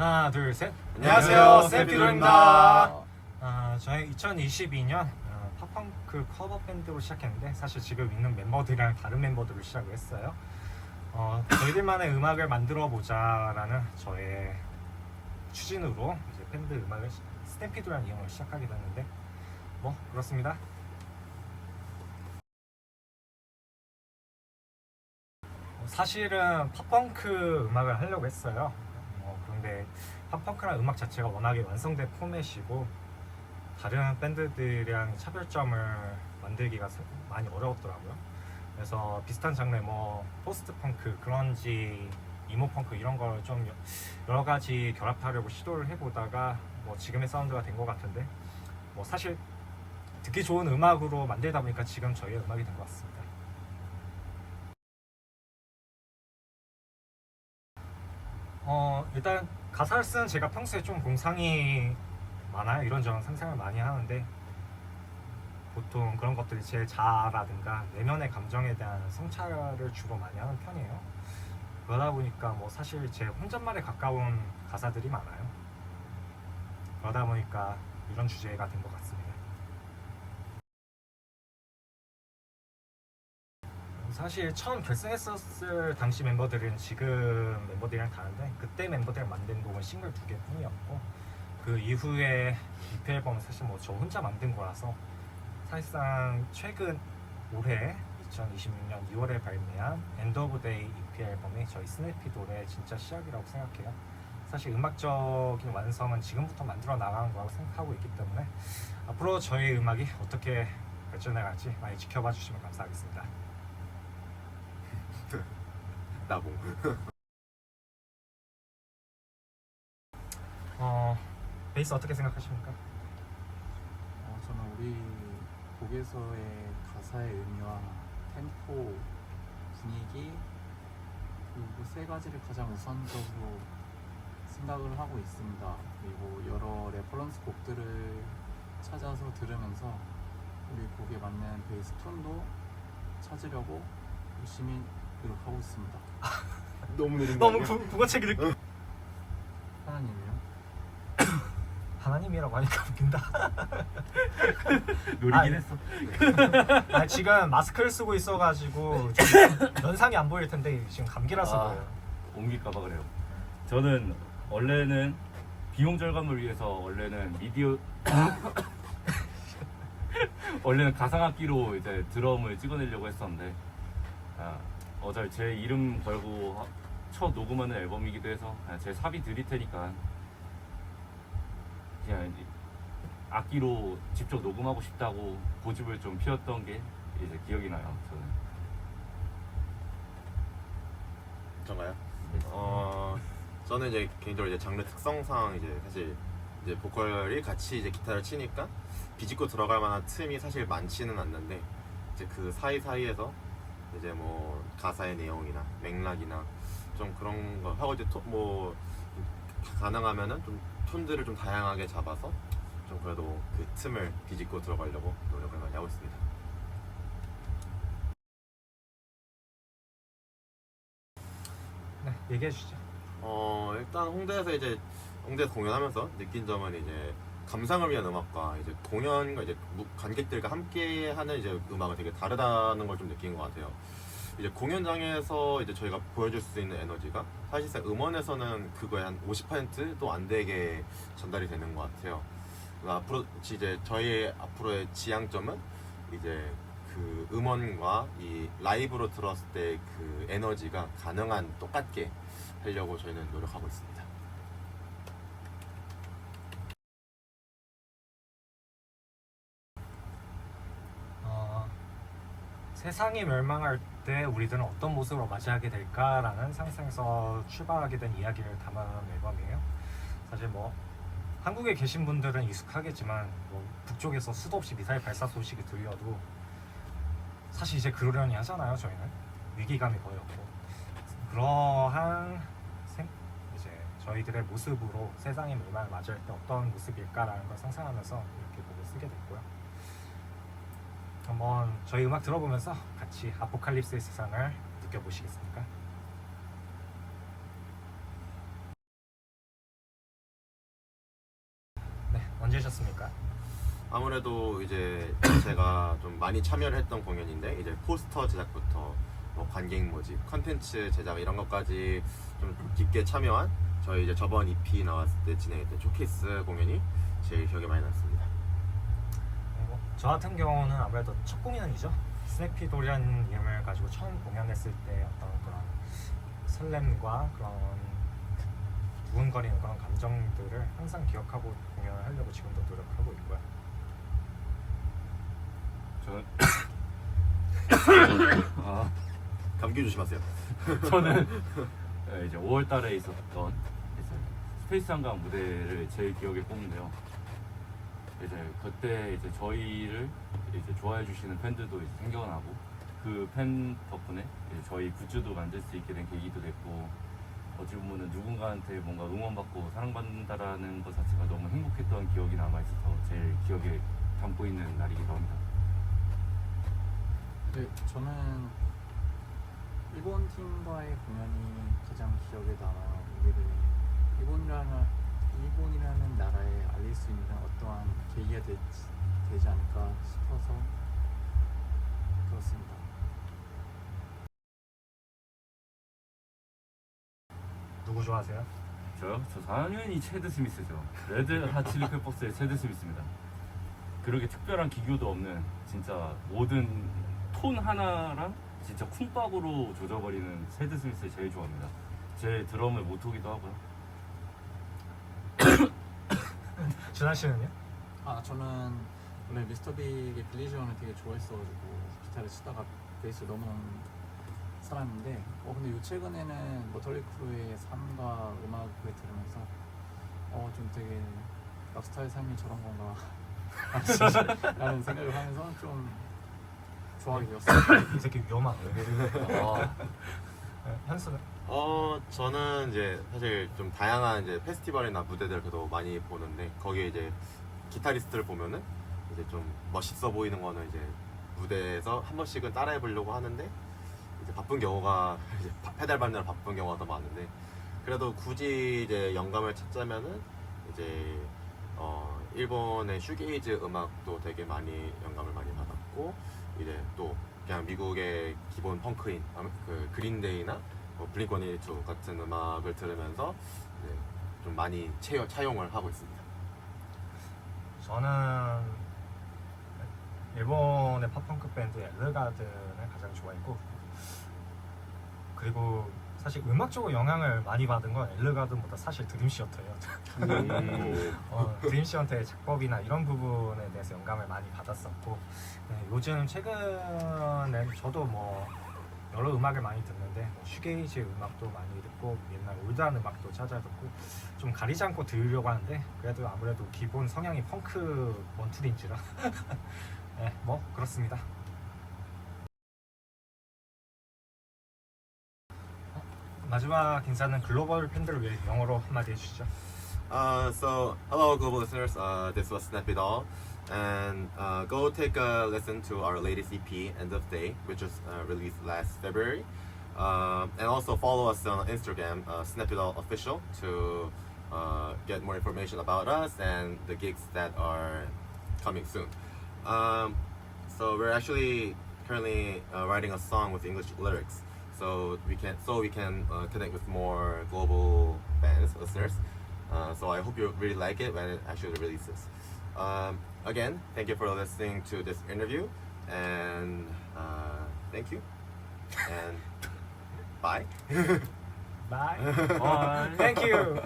하나, 둘, 셋. 안녕하세요, 세피도입니다. 저희 2022년 팝펑크 커버 밴드로 시작했는데 사실 지금 있는 멤버들이랑 다른 멤버들로 시작을 했어요. 저희들만의 음악을 만들어 보자라는 저의 추진으로 이제 밴드 음악을 스탬피드라는 이름으로 시작하게 됐는데 뭐 그렇습니다. 사실은 팝펑크 음악을 하려고 했어요. 그런데 팝펑크라는 음악 자체가 워낙에 완성된 포맷이고 다른 밴드들이랑 차별점을 만들기가 많이 어려웠더라고요. 그래서 비슷한 장르 뭐 포스트 펑크, 그런지, 이모 펑크 이런 걸 좀 여러 가지 결합하려고 시도를 해보다가 뭐 지금의 사운드가 된 것 같은데 뭐 사실 듣기 좋은 음악으로 만들다 보니까 지금 저희의 음악이 된 것 같습니다. 일단 가사를 쓰는 제가 평소에 좀 공상이 많아요. 이런저런 상상을 많이 하는데 보통 그런 것들이 제 자아라든가 내면의 감정에 대한 성찰을 주로 많이 하는 편이에요. 그러다 보니까 뭐 사실 제 혼잣말에 가까운 가사들이 많아요. 그러다 보니까 이런 주제가 된 것 같습니다. 사실 처음 결성했었을 당시 멤버들은 지금 멤버들이랑 다른데 그때 멤버들이랑 만든 곡은 싱글 2개 뿐이었고 그 이후에 EP 앨범은 사실 뭐 저 혼자 만든 거라서 사실상 최근 올해 2026년 2월에 발매한 엔드 오브 데이 EP 앨범이 저희 스냅피돌의 진짜 시작이라고 생각해요. 사실 음악적인 완성은 지금부터 만들어 나가는 거라고 생각하고 있기 때문에 앞으로 저희 음악이 어떻게 발전해 갈지 많이 지켜봐 주시면 감사하겠습니다. 나봉. 베이스 어떻게 생각하십니까? 저는 우리 곡에서의 가사의 의미와 템포, 분위기 그리고 세 가지를 가장 우선적으로 생각을 하고 있습니다. 그리고 여러 레퍼런스 곡들을 찾아서 들으면서 우리 곡에 맞는 베이스 톤도 찾으려고 열심히 노력하고 있습니다. 너무 느린 거 너무 아니야? 국어책 읽기 하나님이요? 하나님이라고 하니까 웃긴다. 노리긴 아, 했어. 지금 마스크를 쓰고 있어가지고 좀 연상이 안 보일 텐데 지금 감기라서 그래요. 옮길까봐 그래요. 저는 원래는 비용 절감을 위해서 원래는 가상악기로 이제 드럼을 찍어내려고 했었는데 어차피 제 이름 걸고 첫 녹음하는 앨범이기도 해서 제 사비 드릴 테니까 그냥 이제 악기로 직접 녹음하고 싶다고 고집을 좀 피웠던 게 이제 기억이 나요. 저가요? 저는 이제 개인적으로 이제 장르 특성상 이제 사실 이제 보컬이 같이 이제 기타를 치니까 비집고 들어갈 만한 틈이 사실 많지는 않는데 이제 그 사이사이에서 이제 뭐 가사의 내용이나 맥락이나 좀 그런 거 하고 이제 뭐 가능하면은 좀 톤들을 좀 다양하게 잡아서 좀 그래도 그 틈을 비집고 들어가려고 노력을 많이 하고 있습니다. 네, 얘기해 주시죠. 일단 홍대에서 공연하면서 느낀 점은 이제 감상을 위한 음악과 이제 공연과 이제 관객들과 함께하는 이제 음악은 되게 다르다는 걸 좀 느낀 것 같아요. 이제 공연장에서 이제 저희가 보여줄 수 있는 에너지가 사실상 음원에서는 그거의 한 50%도 안 되게 전달이 되는 것 같아요. 앞으로 이제 저희의 앞으로의 지향점은 이제 그 음원과 이 라이브로 들었을 때 그 에너지가 가능한 똑같게 하려고 저희는 노력하고 있습니다. 세상이 멸망할 때 우리들은 어떤 모습으로 맞이하게 될까라는 상상에서 출발하게 된 이야기를 담은 앨범이에요. 사실 뭐 한국에 계신 분들은 익숙하겠지만 뭐 북쪽에서 수도 없이 미사일 발사 소식이 들려도 사실 이제 그러려니 하잖아요. 저희는 위기감이 거의 없고 그러한 이제 저희들의 모습으로 세상의 멸망을 맞이할 때 어떤 모습일까라는 걸 상상하면서 이렇게 곡을 쓰게 됐고요. 한번 저희 음악 들어보면서 같이 아포칼립스의 세상을 느껴보시겠습니까? 언제셨습니까? 아무래도 이제 제가 좀 많이 참여를 했던 공연인데 이제 포스터 제작부터 뭐 관객 모집, 컨텐츠 제작 이런 것까지 좀 깊게 참여한 저희 이제 저번 EP 나왔을 때 진행했던 쇼케이스 공연이 제일 기억에 많이 남습니다. 저 같은 경우는 아무래도 첫 공연이죠. 스냅피돌이라는 이름을 가지고 처음 공연했을 때 어떤 그런 설렘과 그런 두근거리는 그런 감정들을 항상 기억하고 공연을 하려고 지금도 노력하고 있고요. 감기 조심하세요. 저는 이제 5월달에 있었던 이제 스페이스 한강 무대를 제일 기억에 꼽는데요. 이제 그때 이제 저희를 이제 좋아해 주시는 팬들도 이제 생겨나고 그 팬 덕분에 이제 저희 굿즈도 만들 수 있게 된 계기도 됐고 어찌 보면은 누군가한테 뭔가 응원받고 사랑받는다라는 것 자체가 너무 행복했던 기억이 남아있어서 제일 기억에 담고 있는 날이기도 합니다. 네, 저는 일본 팀과의 공연이 가장 기억에 남아요. 우리를 일본이라는 나라에 알릴 수 있는 어떠한 계기가 되지 않을까 싶어서 그렇습니다. 누구 좋아하세요? 저요? 저 당연히 체드 스미스죠. 레드 핫 칠리 페퍼스의 체드 스미스입니다. 그렇게 특별한 기교도 없는 진짜 모든 톤 하나랑 진짜 쿵밥으로 조져버리는 체드 스미스를 제일 좋아합니다. 제 드럼을 못 오기도 하고요. 준하 씨는요? 저는 원래 미스터 빅의 빌리지원을 되게 좋아했어가지고 기타를 치다가 베이스 넘어온 사람인데 근데 요 최근에는 머털리 크루의 삶과 음악을 들으면서 좀 되게 락스타의 삶이 저런 건가 라는 생각을 하면서 좀 좋아하게 되었어요. 이 새끼 위험하네. 현수는? 저는 이제 사실 좀 다양한 이제 페스티벌이나 무대들 그래도 많이 보는데 거기에 이제 기타리스트를 보면은 이제 좀 멋있어 보이는 거는 이제 무대에서 한 번씩은 따라해 보려고 하는데 이제 바쁜 경우가 이제 페달 밟느라 바쁜 경우가 더 많은데 그래도 굳이 이제 영감을 찾자면은 이제 일본의 슈게이즈 음악도 되게 많이 영감을 많이 받았고 이제 또 그냥 미국의 기본 펑크인 그 그린데이나 블링크182 같은 음악을 들으면서 이제 좀 많이 차용을 하고 있습니다. 저는 일본의 팝펑크 밴드 엘르가든을 가장 좋아했고 그리고 사실 음악적으로 영향을 많이 받은 건 엘르가든보다 사실 드림시어터예요. 드림시어터의 작법이나 이런 부분에 대해서 영감을 많이 받았었고 요즘 최근에 저도 뭐 여러 음악을 많이 듣는데 슈게이즈 음악도 많이 듣고 옛날 올드한 음악도 찾아 듣고 좀 가리지 않고 들으려고 하는데 그래도 아무래도 기본 성향이 펑크 원툴인지라 네, 뭐 그렇습니다. 마지막 인사는 글로벌 팬들을 위해 영어로 한마디 해주시죠. So hello global listeners, this was Snappy Doll, and go take a listen to our latest EP, End of Day, which was released last February, and also follow us on Instagram, Snappy Doll Official, to get more information about us and the gigs that are coming soon. So we're actually currently writing a song with English lyrics, so we can connect with more global fans, listeners. So I hope you really like it when it actually releases. Again, thank you for listening to this interview, and thank you, and bye. Bye. Bye. Thank you.